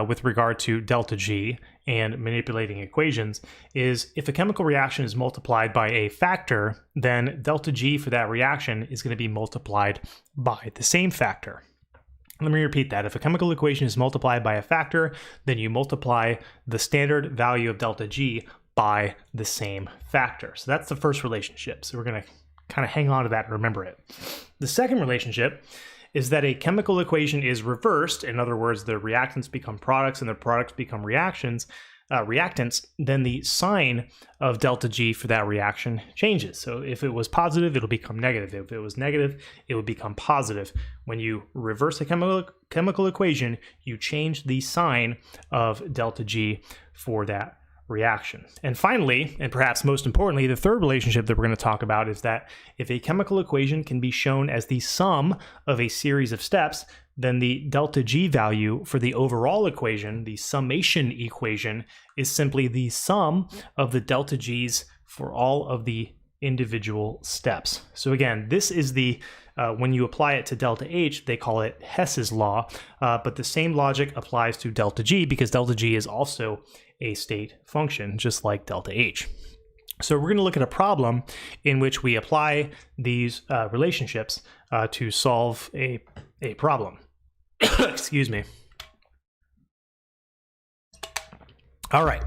with regard to delta G and manipulating equations is if a chemical reaction is multiplied by a factor, then delta G for that reaction is going to be multiplied by the same factor. Let me repeat that. If a chemical equation is multiplied by a factor, then you multiply the standard value of delta G by the same factor. So that's the first relationship. So we're going to kind of hang on to that and remember it. The second relationship is that a chemical equation is reversed. In other words, the reactants become products and the products become reactants, then the sign of delta G for that reaction changes. So if it was positive, it'll become negative. If it was negative, it would become positive. When you reverse a chemical equation, you change the sign of delta G for that reaction. And finally, and perhaps most importantly, the third relationship that we're going to talk about is that if a chemical equation can be shown as the sum of a series of steps, then the delta G value for the overall equation, the summation equation, is simply the sum of the delta G's for all of the individual steps. So again, this is the when you apply it to delta H, they call it Hess's law, but the same logic applies to delta G because delta G is also a state function, just like delta H. So we're going to look at a problem in which we apply these relationships to solve a problem. Excuse me. All right.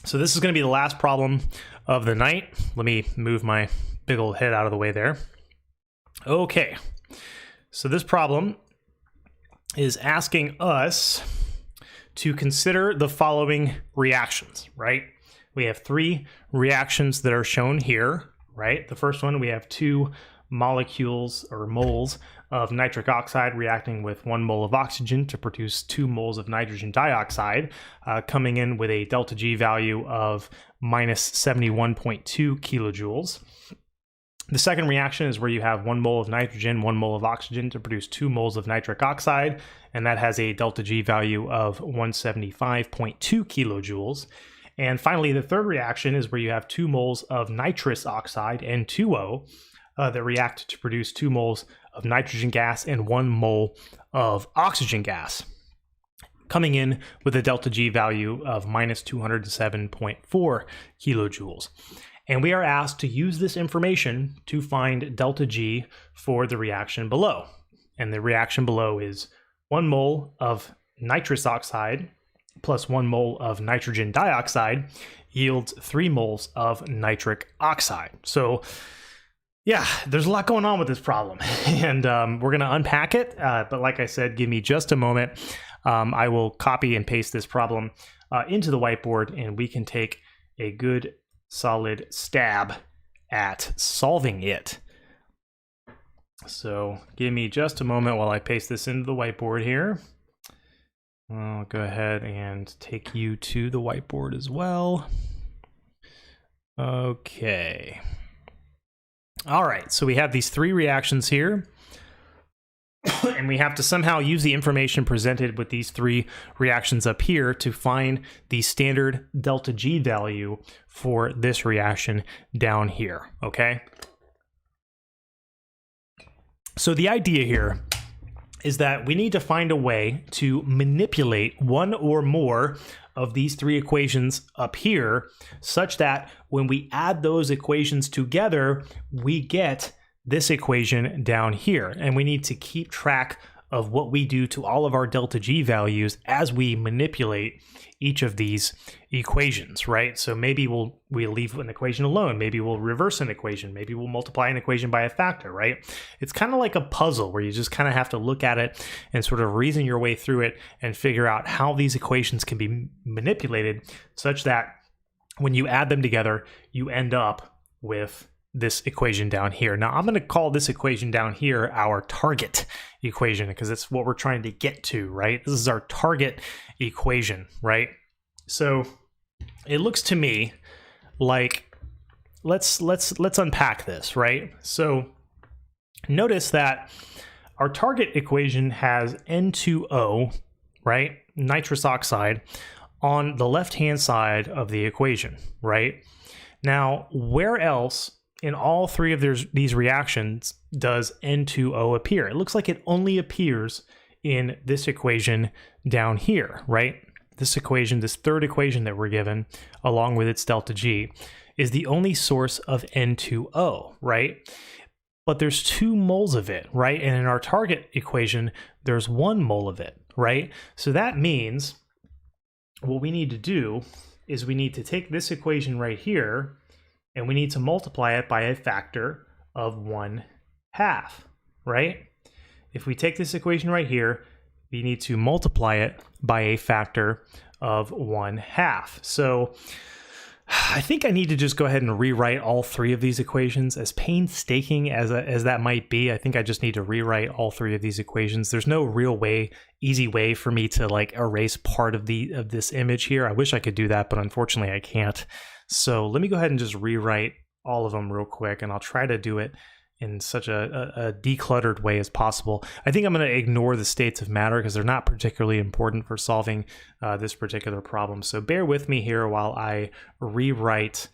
So this is going to be the last problem of the night. Let me move my big old head out of the way there. Okay. So this problem is asking us to consider the following reactions, right? We have three reactions that are shown here, right? The first one, we have 2 molecules or moles of nitric oxide reacting with 1 mole of oxygen to produce 2 moles of nitrogen dioxide, coming in with a delta G value of minus 71.2 kilojoules. The second reaction is where you have 1 mole of nitrogen, 1 mole of oxygen to produce 2 moles of nitric oxide, and that has a delta G value of 175.2 kilojoules. And finally, the third reaction is where you have 2 moles of nitrous oxide, N2O, that react to produce 2 moles of nitrogen gas and 1 mole of oxygen gas, coming in with a delta G value of minus 207.4 kilojoules. And we are asked to use this information to find delta G for the reaction below. And the reaction below is 1 mole of nitrous oxide plus 1 mole of nitrogen dioxide yields 3 moles of nitric oxide. So yeah, there's a lot going on with this problem, and we're going to unpack it. But like I said, give me just a moment. I will copy and paste this problem into the whiteboard, and we can take a good solid stab at solving it. So give me just a moment while I paste this into the whiteboard here. I'll go ahead and take you to the whiteboard as well. Okay. All right, so we have these 3 reactions here, and we have to somehow use the information presented with these 3 reactions up here to find the standard delta G value for this reaction down here, okay? So the idea here is that we need to find a way to manipulate one or more of these 3 equations up here such that when we add those equations together, we get this equation down here. And we need to keep track of what we do to all of our delta G values as we manipulate each of these equations, right? So maybe we'll leave an equation alone. Maybe we'll reverse an equation. Maybe we'll multiply an equation by a factor, right? It's kind of like a puzzle where you just kind of have to look at it and sort of reason your way through it and figure out how these equations can be manipulated such that when you add them together, you end up with this equation down here. Now, I'm going to call this equation down here our target equation because it's what we're trying to get to, right? This is our target equation, right? So it looks to me like let's unpack this, right? So notice that our target equation has N2O, right? Nitrous oxide on the left-hand side of the equation, right? Now, where else in all 3 of these reactions does N2O appear? It looks like it only appears in this equation down here, right? This equation, this 3rd equation that we're given, along with its delta G, is the only source of N2O, right? But there's 2 moles of it, right? And in our target equation, there's 1 mole of it, right? So that means what we need to do is we need to take this equation right here and we need to multiply it by a factor of 1/2, right? If we take this equation right here, we need to multiply it by a factor of 1/2. So I think I need to just go ahead and rewrite all 3 of these equations. As painstaking as that might be, I think I just need to rewrite all 3 of these equations. There's no real easy way for me to like erase part of this image here. I wish I could do that, but unfortunately I can't. So let me go ahead and just rewrite all of them real quick, and I'll try to do it in such a decluttered way as possible. I think I'm going to ignore the states of matter because they're not particularly important for solving this particular problem. So bear with me here while I rewrite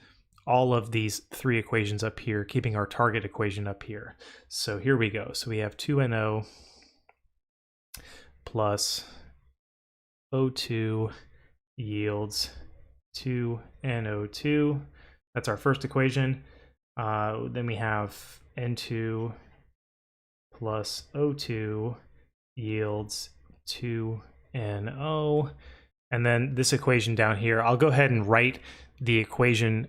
all of these 3 equations up here, keeping our target equation up here. So here we go. So we have 2NO plus O2 yields 2NO2. That's our first equation. Then we have N2 plus O2 yields 2NO. And then this equation down here, I'll go ahead and write the equation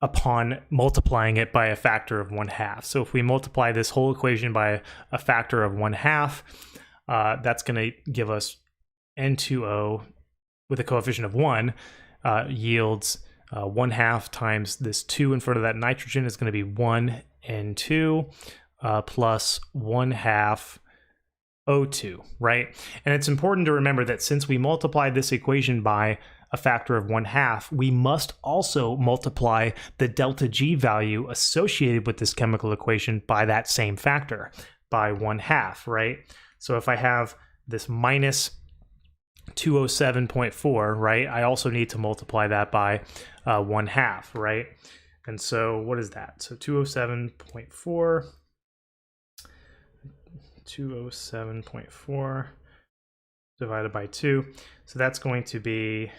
upon multiplying it by a factor of 1/2. So if we multiply this whole equation by a factor of 1/2, that's going to give us N2O with a coefficient of 1 yields 1/2 times this 2 in front of that nitrogen is going to be 1N2 plus 1/2 O2, right? And it's important to remember that since we multiplied this equation by a factor of 1/2, we must also multiply the delta G value associated with this chemical equation by that same factor, by 1/2, right? So if I have this minus 207.4, right, I also need to multiply that by 1/2, right? And so what is that? So 207.4, 207.4 divided by 2. So that's going to be,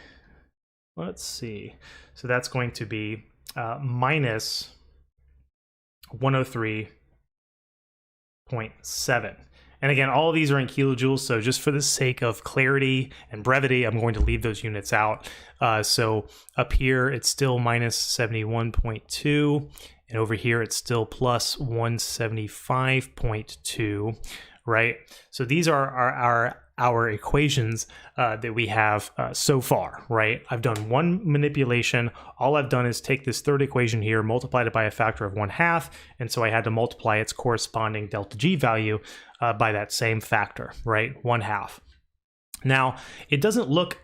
let's see. So that's going to be minus 103.7. And again, all of these are in kilojoules, so just for the sake of clarity and brevity, I'm going to leave those units out. So up here, it's still minus 71.2, and over here, it's still plus 175.2, right? So these are our equations that we have so far, right? I've done one manipulation. All I've done is take this third equation here, multiplied it by a factor of 1/2, and so I had to multiply its corresponding delta G value by that same factor, right? 1/2. Now, it doesn't look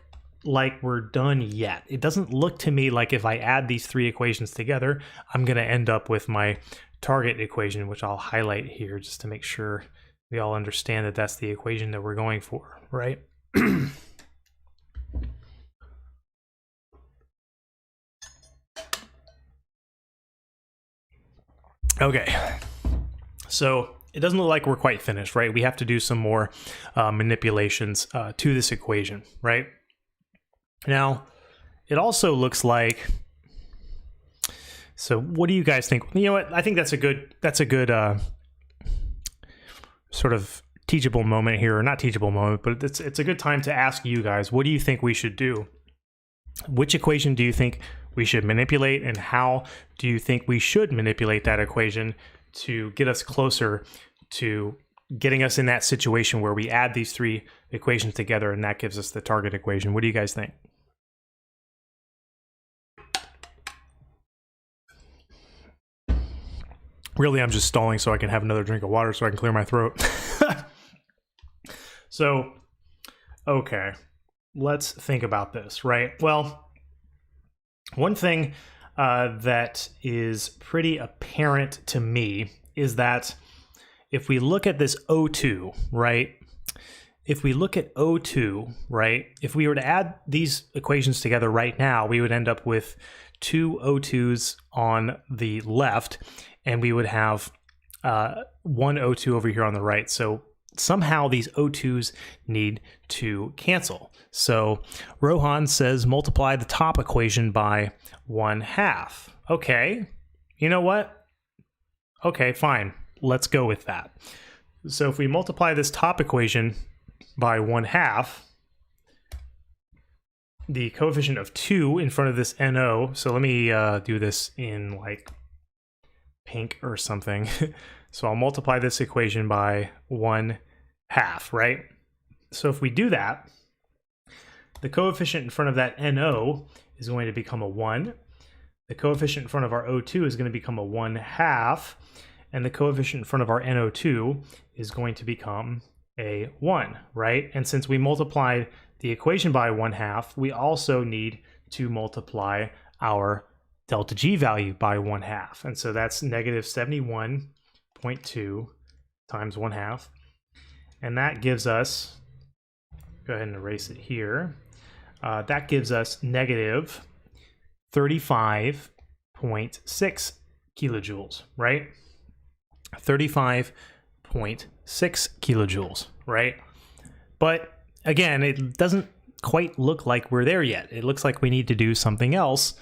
like we're done yet. It doesn't look to me like if I add these three equations together, I'm going to end up with my target equation, which I'll highlight here just to make sure we all understand that that's the equation that we're going for, right? Okay, so it doesn't look like we're quite finished, right? We have to do some more manipulations to this equation, right? Now, it also looks like, so what do you guys think? You know what, I think that's a good sort of teachable moment here, or not teachable moment, but it's a good time to ask you guys, what do you think we should do? Which equation do you think we should manipulate, and how do you think we should manipulate that equation to get us closer to getting us in that situation where we add these three equations together and that gives us the target equation? What do you guys think? Really, I'm just stalling so I can have another drink of water so I can clear my throat. So, okay, let's think about this, right? Well, one thing that is pretty apparent to me is that if we look at this O2, right? If we look at O2, right? If we were to add these equations together right now, we would end up with two O2s on the left, and we would have one O2 over here on the right. So somehow these O2s need to cancel. So Rohan says multiply the top equation by 1/2. Okay, you know what? Okay, fine. Let's go with that. So if we multiply this top equation by 1/2, the coefficient of 2 in front of this NO, so let me do this in like pink or something. So I'll multiply this equation by 1/2, right? So if we do that, the coefficient in front of that NO is going to become a 1. The coefficient in front of our O2 is going to become a 1/2. And the coefficient in front of our NO2 is going to become a 1, right? And since we multiplied the equation by 1/2, we also need to multiply our delta G value by 1/2. And so that's negative 71.2 times 1/2. And that gives us, go ahead and erase it here. That gives us negative 35.6 kilojoules, right? 35.6 kilojoules, right? But again, it doesn't quite look like we're there yet. It looks like we need to do something else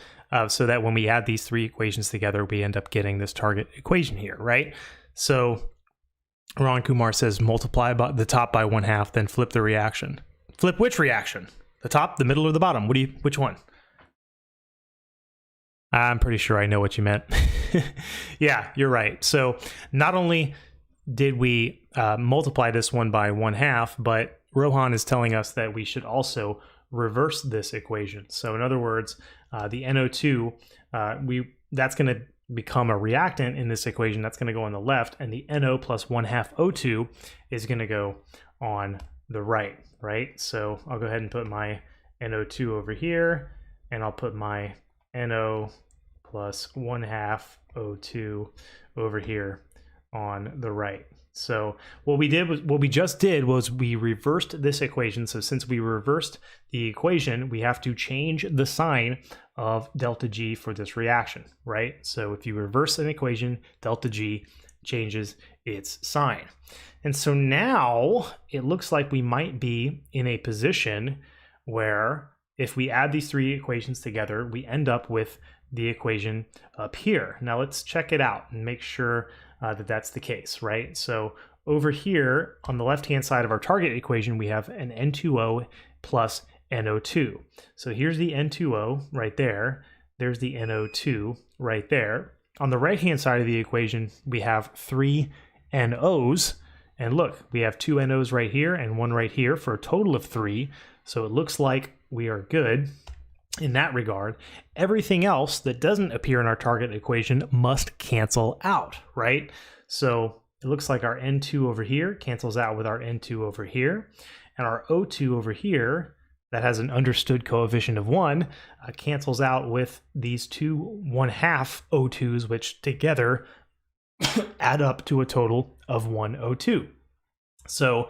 so that when we add these three equations together, we end up getting this target equation here, right? So Ron Kumar says multiply the top by 1/2, then flip the reaction. Flip which reaction? The top, the middle, or the bottom? Which one? I'm pretty sure I know what you meant. Yeah, you're right. So not only did we multiply this one by 1/2, but Rohan is telling us that we should also reverse this equation. So in other words, the NO2, that's going to become a reactant in this equation. That's going to go on the left, and the NO plus 1/2 O2 is going to go on the right, right? So I'll go ahead and put my NO2 over here, and I'll put my NO plus 1/2 O2 over here on the right. So what we just did was we reversed this equation. So since we reversed the equation, we have to change the sign of delta G for this reaction, right? So if you reverse an equation, delta G changes its sign. And so now it looks like we might be in a position where if we add these three equations together, we end up with the equation up here. Now let's check it out and make sure that that's the case, right? So over here on the left-hand side of our target equation, we have an N2O plus NO2. So here's the N2O right there. There's the NO2 right there. On the right-hand side of the equation, we have three NOs. And look, we have two NOs right here and one right here for a total of three. So it looks like we are good in that regard. Everything else that doesn't appear in our target equation must cancel out, right? So it looks like our N2 over here cancels out with our N2 over here. And our O2 over here, that has an understood coefficient of 1, cancels out with these two 1/2 O2s, which together add up to a total of 1 O2. So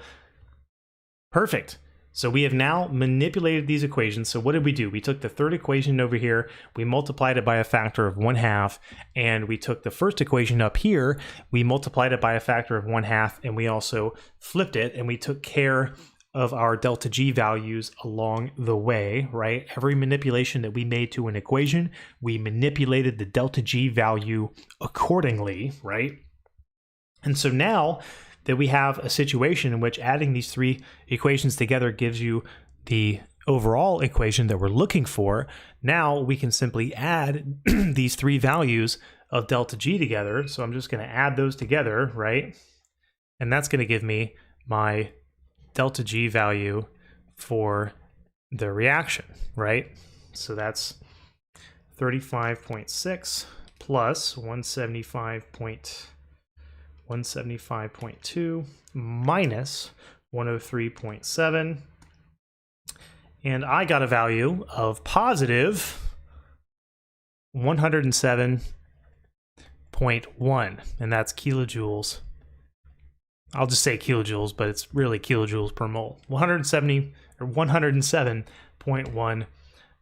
perfect. So we have now manipulated these equations. So what did we do? We took the third equation over here, we multiplied it by a factor of 1/2, and we took the first equation up here, we multiplied it by a factor of 1/2, and we also flipped it, and we took care of our delta G values along the way, right? Every manipulation that we made to an equation, we manipulated the delta G value accordingly, right? And so now that we have a situation in which adding these three equations together gives you the overall equation that we're looking for, now we can simply add these three values of delta G together. So I'm just going to add those together, right? And that's going to give me my delta G value for the reaction, right? So that's 35.6 plus 175.2 minus 103.7. And I got a value of positive 107.1, and that's kilojoules. I'll just say kilojoules, but it's really kilojoules per mole. 107.1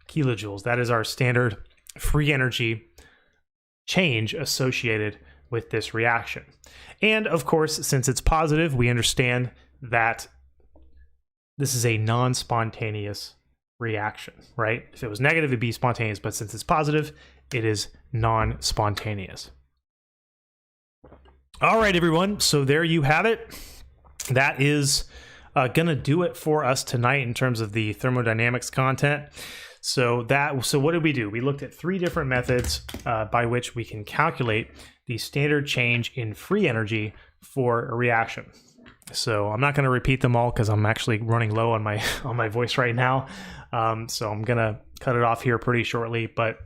kilojoules. That is our standard free energy change associated with this reaction. And of course, since it's positive, we understand that this is a non-spontaneous reaction, right? If it was negative, it'd be spontaneous, but since it's positive, it is non-spontaneous. All right, everyone. So there you have it. That is going to do it for us tonight in terms of the thermodynamics content. So what did we do? We looked at three different methods by which we can calculate the standard change in free energy for a reaction. So I'm not going to repeat them all because I'm actually running low on my voice right now. So I'm going to cut it off here pretty shortly, but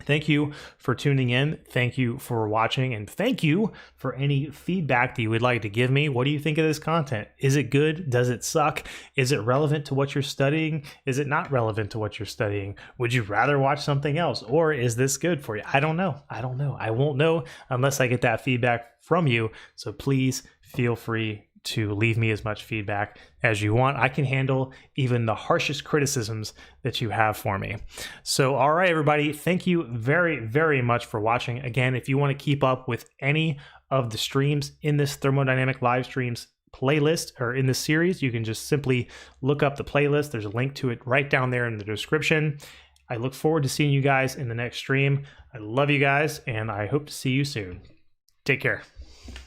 thank you for tuning in. Thank you for watching, and thank you for any feedback that you would like to give me. What do you think of this content? Is it good? Does it suck? Is it relevant to what you're studying? Is it not relevant to what you're studying? Would you rather watch something else? Or is this good for you? I don't know. I won't know unless I get that feedback from you. So please feel free to leave me as much feedback as you want. I can handle even the harshest criticisms that you have for me. So, all right, everybody, thank you very, very much for watching. Again, if you want to keep up with any of the streams in this thermodynamic live streams playlist or in this series, you can just simply look up the playlist. There's a link to it right down there in the description. I look forward to seeing you guys in the next stream. I love you guys, and I hope to see you soon. Take care.